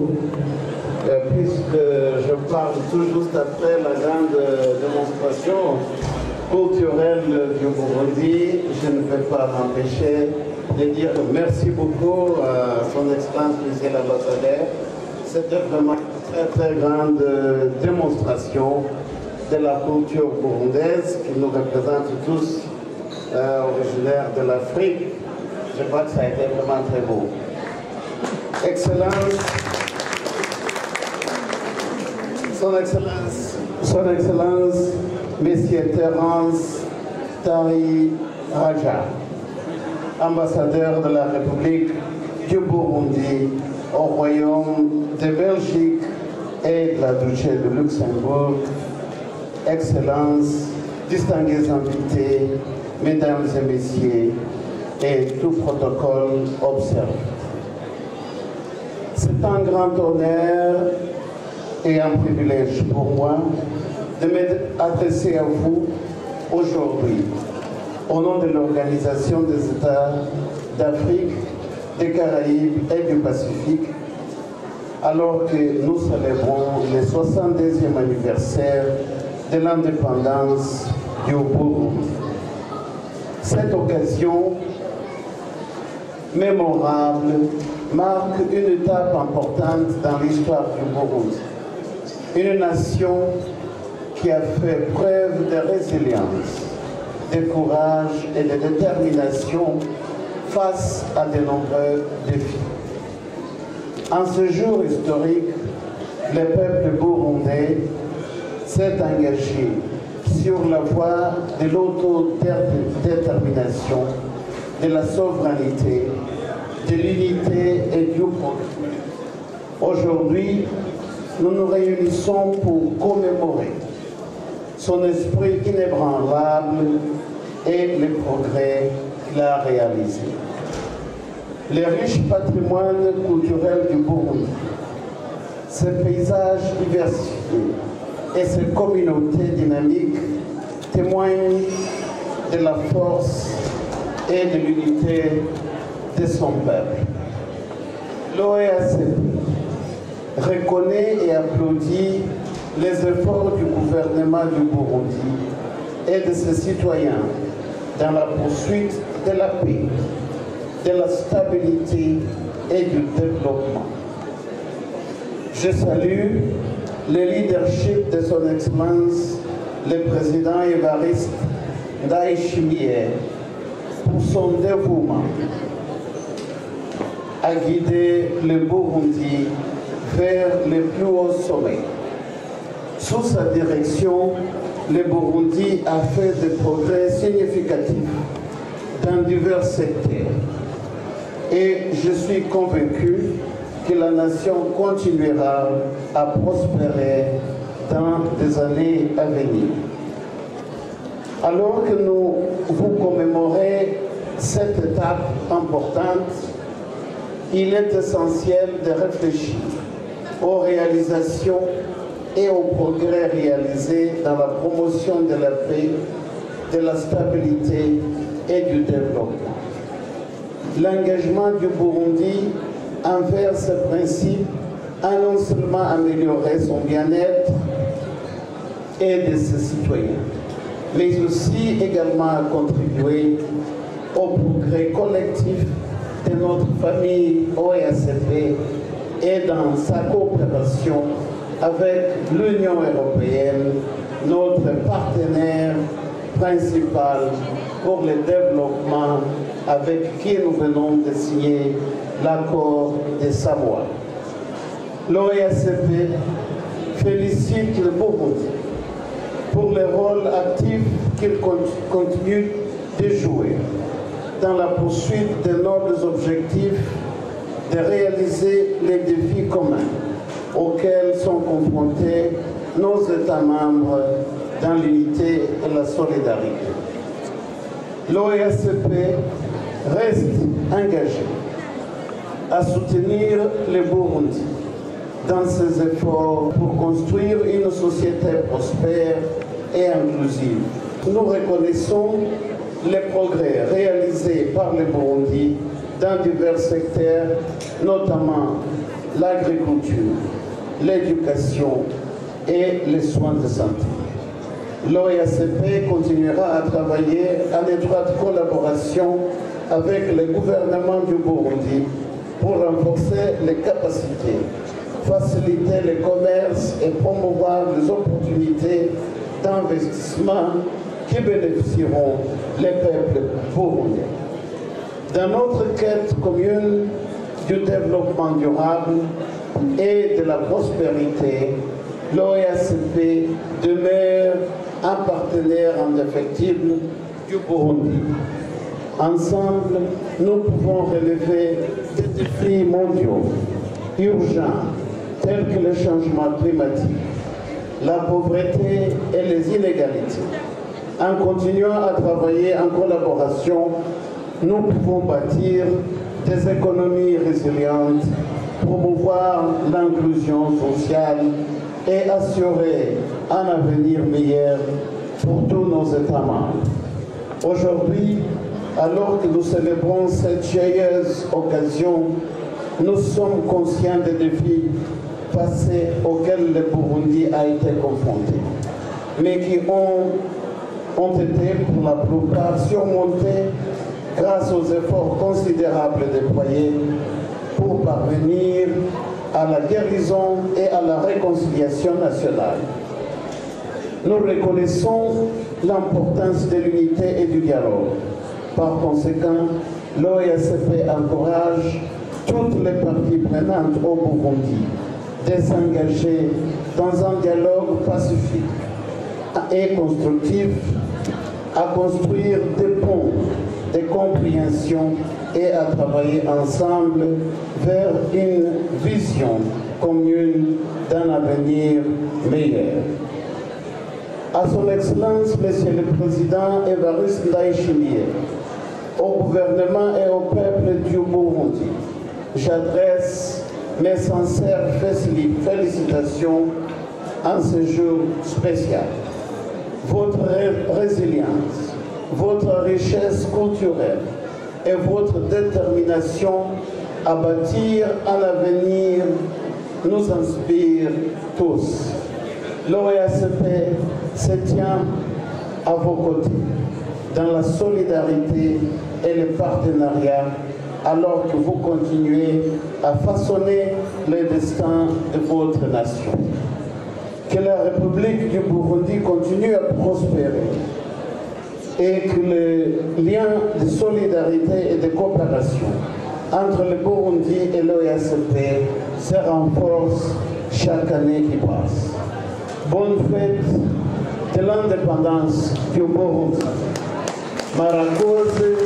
beaucoup, puisque je parle tout juste après la grande démonstration culturelle du Burundi. Je ne vais pas m'empêcher de dire merci beaucoup à son Excellence Monsieur l'Ambassadeur. C'était vraiment une très grande démonstration de la culture burundaise qui nous représente tous, originaires de l'Afrique. Je crois que ça a été vraiment très beau. Excellence, Son Excellence, Monsieur Terence Tari Raja, ambassadeur de la République du Burundi au Royaume de Belgique et de la Duché de Luxembourg. Excellences, distingués invités, Mesdames et Messieurs, et tout protocole observé. C'est un grand honneur et un privilège pour moi de m'adresser à vous aujourd'hui au nom de l'Organisation des États d'Afrique, des Caraïbes et du Pacifique, alors que nous célébrons le 62e anniversaire de l'indépendance du Burundi. Cette occasion mémorable marque une étape importante dans l'histoire du Burundi. Une nation qui a fait preuve de résilience, de courage et de détermination face à de nombreux défis. En ce jour historique, le peuple burundais s'est engagé sur la voie de l'autodétermination, de la souveraineté, de l'unité et du progrès. Aujourd'hui, nous nous réunissons pour commémorer son esprit inébranlable et les progrès qu'il a réalisés. Le riche patrimoine culturel du Burundi, ses paysages diversifiés et ses communautés dynamiques témoignent de la force et de l'unité de son peuple. L'OEACP reconnaît et applaudit les efforts du gouvernement du Burundi et de ses citoyens dans la poursuite de la paix, de la stabilité et du développement. Je salue le leadership de son Excellence, le président Évariste Ndayishimiye, pour son dévouement à guider le Burundi vers les plus hauts sommets. Sous sa direction, le Burundi a fait des progrès significatifs dans divers secteurs. Et je suis convaincu que la nation continuera à prospérer dans les années à venir. Alors que vous commémorez cette étape importante, il est essentiel de réfléchir aux réalisations et aux progrès réalisés dans la promotion de la paix, de la stabilité et du développement. L'engagement du Burundi envers ce principe a non seulement amélioré son bien-être et de ses citoyens, mais aussi également contribué au progrès collectif de notre famille OEACP et dans sa coopération avec l'Union européenne, notre partenaire principal pour le développement avec qui nous venons de signer l'accord de Savoie. L'OEACP félicite le Burundi pour le rôle actif qu'il continue de jouer dans la poursuite de nobles objectifs de réaliser les défis communs auxquels sont confrontés nos États membres dans l'unité et la solidarité. L'OEACP reste engagé à soutenir le Burundi dans ses efforts pour construire une société prospère et inclusive. Nous reconnaissons les progrès réalisés par le Burundi dans divers secteurs, notamment l'agriculture, l'éducation et les soins de santé. L'OIACP continuera à travailler en étroite collaboration avec le gouvernement du Burundi pour renforcer les capacités, faciliter le commerce et promouvoir les opportunités d'investissement qui bénéficieront les peuples burundais. Dans notre quête commune du développement durable et de la prospérité, l'OIACP demeure un partenaire indéfectible du Burundi. Ensemble, nous pouvons relever des défis mondiaux urgents tels que le changement climatique, la pauvreté et les inégalités. En continuant à travailler en collaboration, nous pouvons bâtir des économies résilientes, promouvoir l'inclusion sociale et assurer un avenir meilleur pour tous nos États membres. Aujourd'hui, alors que nous célébrons cette joyeuse occasion, nous sommes conscients des défis passés auxquels le Burundi a été confronté, mais qui ont été pour la plupart surmontés grâce aux efforts considérables déployés pour parvenir à la guérison et à la réconciliation nationale. Nous reconnaissons l'importance de l'unité et du dialogue. Par conséquent, l'OIACP encourage toutes les parties prenantes au Burundi de s'engager dans un dialogue pacifique et constructif, à construire des ponts de compréhension et à travailler ensemble vers une vision commune d'un avenir meilleur. À son Excellence, Monsieur le Président Évariste Ndayishimiye, au gouvernement et au peuple du Burundi, j'adresse mes sincères félicitations en ce jour spécial. Votre résilience, votre richesse culturelle et votre détermination à bâtir un avenir nous inspirent tous. L'OIACP se tient à vos côtés dans la solidarité et le partenariat alors que vous continuez à façonner le destin de votre nation. Que la République du Burundi continue à prospérer et que le lien de solidarité et de coopération entre le Burundi et l'OIACP se renforce chaque année qui passe. Bonne fête de l'indépendance du Burundi. Marakoze.